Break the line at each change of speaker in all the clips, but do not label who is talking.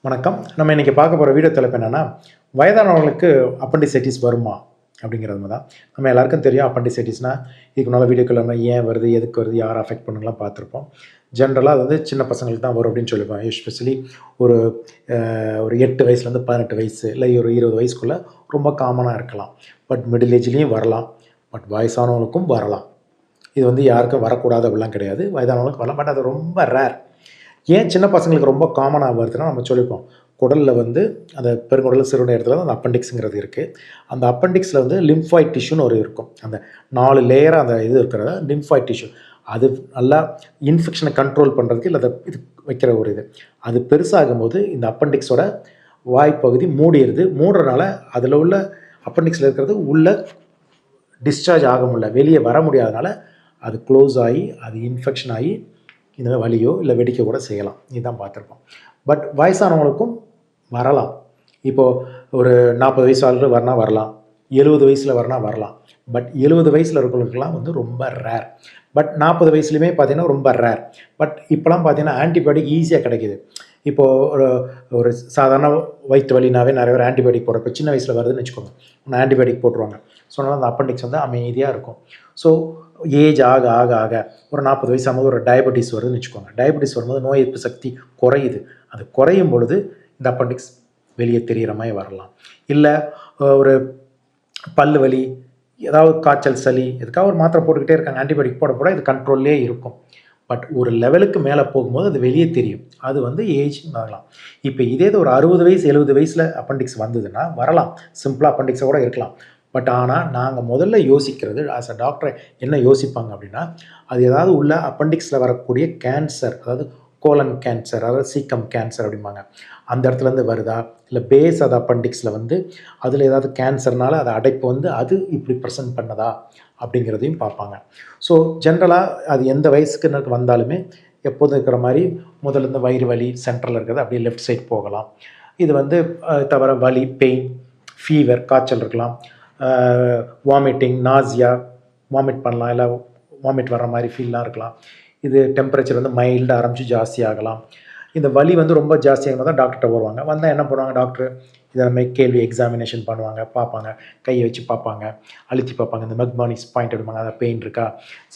வணக்கம். நம்ம இன்றைக்கி பார்க்க போகிற வீடியோ தலைப்பு என்னென்னா, வயதானவர்களுக்கு அப்பெண்டிசைட்டிஸ் வருமா அப்படிங்கிறது தான். நம்ம எல்லாருக்கும் தெரியும் அப்பெண்டிசைட்டிஸ்னால் இதுக்கு முன்னால் வீடியோக்குள்ள ஏன் வருது, எதுக்கு வருது, யார் அஃபெக்ட் பண்ணுங்கலாம் பார்த்துருப்போம். ஜென்ரலாக அது வந்து சின்ன பசங்களுக்கு தான் வரும் அப்படின்னு சொல்லியிருப்போம். எஸ்பெஷலி ஒரு ஒரு 8 வயசுலேருந்து 18 வயசு இல்லை ஒரு 20 வயசுக்குள்ளே ரொம்ப காமனாக இருக்கலாம். பட் மிடில் ஏஜ்லேயும் வரலாம். பட் வயசானவங்களுக்கும் வரலாம். இது வந்து யாருக்கும் வரக்கூடாது அப்படிலாம் கிடையாது. வயதானவங்களுக்கு வரலாம். பட் அது ரொம்ப ரேர். ஏன் சின்ன பசங்களுக்கு ரொம்ப காமனாக வருதுன்னா நம்ம சொல்லிப்போம். குடலில் வந்து அந்த பெருங்குடல் சிறுநீர் இடத்துல அந்த அப்பெண்டிக்ஸுங்கிறது இருக்குது. அந்த அப்பெண்டிக்ஸில் வந்து லிம்ஃபாய்ட் டிஷ்யூன்னு ஒரு இருக்கும். அந்த 4 லேயராக அந்த இது இருக்கிறத லிம்ஃபாய்ட் டிஷ்யூ. அது நல்லா இன்ஃபெக்ஷனை கண்ட்ரோல் பண்ணுறதுக்கு இல்லை இது வைக்கிற ஒரு இது. அது பெருசாகும்போது இந்த அப்பெண்டிக்ஸோட வாய்ப்பகுதி மூடிடுது. மூடுறதுனால அதில் உள்ள அப்பெண்டிக்ஸில் இருக்கிறது உள்ளே டிஸ்சார்ஜ் ஆக முடியல, வெளியே வர முடியாதனால அது க்ளோஸ் ஆகி அது இன்ஃபெக்ஷன் ஆகி இந்த வலியோ இல்லை வெடிக்க கூட செய்யலாம். இதுதான் பார்த்துருப்போம். பட் வயசானவங்களுக்கும் வரலாம். இப்போது ஒரு 40 வயசு ஆளுகள் வரலாம், 70 வயசில் வரலாம். பட் 70 வயசில் இருக்கிறவங்களுக்குலாம் வந்து ரொம்ப ரேர். பட் 40 வயசுலையுமே பார்த்திங்கன்னா ரொம்ப ரேர். பட் இப்போலாம் பார்த்திங்கன்னா ஆன்டிபயோட்டிக் ஈஸியாக கிடைக்கிது. இப்போது ஒரு சாதாரண வயிற்று வலினாவே நிறைய பேர் ஆன்டிபயோட்டிக் போடுற இப்போ சின்ன வயசில் வருதுன்னு வச்சுக்கோங்க, ஒன்று ஆன்டிபயோட்டிக் போட்டுருவாங்க. ஸோ அதனால் அந்த அப்பெண்டிக்ஸ் வந்து அமைதியாக இருக்கும். ஸோ ஏஜ் ஆக ஆக ஆக ஒரு 40 வயசு ஆகும்போது ஒரு டயபெட்டிஸ் வருதுன்னு வச்சுக்கோங்க. டயபெட்டிஸ் வரும்போது நோய் எதிர்ப்பு சக்தி குறையுது. அது குறையும் பொழுது இந்த அப்பெண்டிக்ஸ் வெளியே தெரிகிற மாதிரி வரலாம். இல்லை ஒரு பல்லு வலி, ஏதாவது காய்ச்சல், சளி, எதுக்காக ஒரு மாத்திரை போட்டுக்கிட்டே இருக்காங்க, ஆன்டிபயோட்டிக் போட இது கண்ட்ரோல்லே இருக்கும். பட் ஒரு லெவலுக்கு மேலே போகும்போது அது வெளியே தெரியும். அது வந்து ஏஜ் ஆகலாம். இப்போ இதே ஒரு 60 வயசு 70 வயசில் அப்பெண்டிக்ஸ் வந்ததுன்னா வரலாம். சிம்பிளாக அப்பெண்டிக்ஸை கூட இருக்கலாம். பட் ஆனால் நாங்கள் முதல்ல யோசிக்கிறது ஆஸ் அ டாக்டர் என்ன யோசிப்பாங்க அப்படின்னா, அது ஏதாவது உள்ள அப்பெண்டிக்ஸில் வரக்கூடிய கேன்சர், அதாவது கோலன் கேன்சர், அதாவது சீக்கம் கேன்சர் அப்படிம்பாங்க, அந்த இடத்துலேருந்து வருதா, இல்லை பேஸ் அது அப்பெண்டிக்ஸில் வந்து அதில் ஏதாவது கேன்சர்னால அதை அடைப்பு வந்து அது இப்படி ப்ரெசென்ட் பண்ணதா அப்படிங்கிறதையும் பார்ப்பாங்க. ஸோ ஜென்ரலாக அது எந்த வயசுக்கு வந்தாலுமே எப்போதும் இருக்கிற மாதிரி முதல்ல இந்த வயிறு வலி சென்ட்ரலில் இருக்கிறது அப்படியே லெஃப்ட் சைட் போகலாம். இது வந்து தவிர வலி, பெயின், ஃபீவர், காய்ச்சல் இருக்கலாம், வாமிட்டிங், நாசியா, வாமிட் பண்ணலாம், இல்லை வாமிட் வர்ற மாதிரி ஃபீல்லாம் இருக்கலாம். இது டெம்பரேச்சர் வந்து மைல்டாக ஆரம்பித்து ஜாஸ்தி ஆகலாம். இந்த வலி வந்து ரொம்ப ஜாஸ்தியாக தான் டாக்டர்கிட்ட வருவாங்க. வந்தால் என்ன பண்ணுவாங்க டாக்டர், இதை மாதிரி கேள்வி எக்ஸாமினேஷன் பண்ணுவாங்க, பார்ப்பாங்க, கையை வச்சு பார்ப்பாங்க, அழுத்தி பார்ப்பாங்க, இந்த மெக்மானிக்ஸ் பாயிண்ட் எடுப்பாங்க, அதை பெயின் இருக்கா,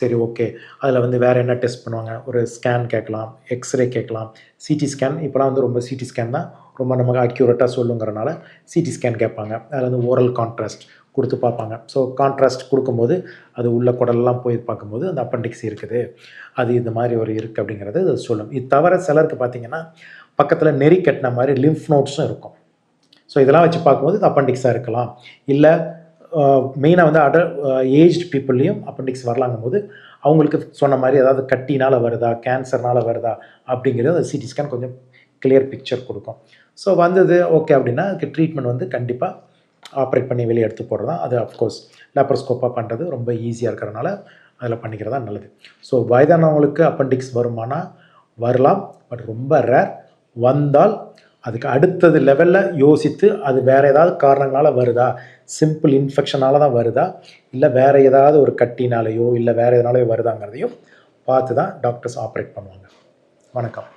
சரி ஓகே. அதில் வந்து வேறு என்ன டெஸ்ட் பண்ணுவாங்க, ஒரு ஸ்கேன் கேட்கலாம், எக்ஸ்ரே கேட்கலாம், சிடி ஸ்கேன். இப்போலாம் வந்து ரொம்ப சிடி ஸ்கேன் தான் ரொம்ப நமக்கு அக்யூரேட்டாக சொல்லுங்கிறனால சிடி ஸ்கேன் கேட்பாங்க. அதில் வந்து ஓரல் கான்ட்ராஸ்ட் கொடுத்து பார்ப்பாங்க. ஸோ கான்ட்ராஸ்ட் கொடுக்கும்போது அது உள்ள குடலெல்லாம் போய் பார்க்கும்போது அந்த அப்பெண்டிக்ஸ் இருக்குது, அது இந்த மாதிரி ஒரு இருக்குது அப்படிங்கிறது அது சொல்லும். இது தவிர சிலருக்கு பார்த்திங்கன்னா பக்கத்தில் நெறி கட்டின மாதிரி லிம்ஃப் நோட்ஸும் இருக்கும். ஸோ இதெல்லாம் வச்சு பார்க்கும்போது இது அப்பெண்டிக்ஸாக இருக்கலாம். இல்லை மெயினாக வந்து ஏஜ்டு பீப்புள்லேயும் அப்பெண்டிக்ஸ் வரலாங்கும்போது அவங்களுக்கு சொன்ன மாதிரி ஏதாவது கட்டினால் வருதா, கேன்சர்னால் வருதா அப்படிங்கிறது அந்த சிடி ஸ்கேன் கொஞ்சம் கிளியர் பிக்சர் கொடுக்கும். ஸோ வந்தது ஓகே அப்படின்னா அதுக்கு ட்ரீட்மெண்ட் வந்து கண்டிப்பாக ஆப்ரேட் பண்ணி வெளியே எடுத்து போடுறது தான். அது அஃப்கோர்ஸ் லேப்ரோஸ்கோப்பாக பண்ணுறது ரொம்ப ஈஸியாக இருக்கிறனால அதில் பண்ணிக்கிறதா நல்லது. ஸோ வயதானவங்களுக்கு அப்பெண்டிக்ஸ் வருமானா வரலாம். பட் ரொம்ப ரேர். வந்தால் அதுக்கு அடுத்தது லெவலில் யோசித்து அது வேறு ஏதாவது காரணங்களால் வருதா, சிம்பிள் இன்ஃபெக்ஷனால் தான் வருதா, இல்லை வேறு ஏதாவது ஒரு கட்டினாலேயோ இல்லை வேறு எதனாலையோ வருதாங்கிறதையும் பார்த்து தான் டாக்டர்ஸ் ஆப்ரேட் பண்ணுவாங்க. வணக்கம்.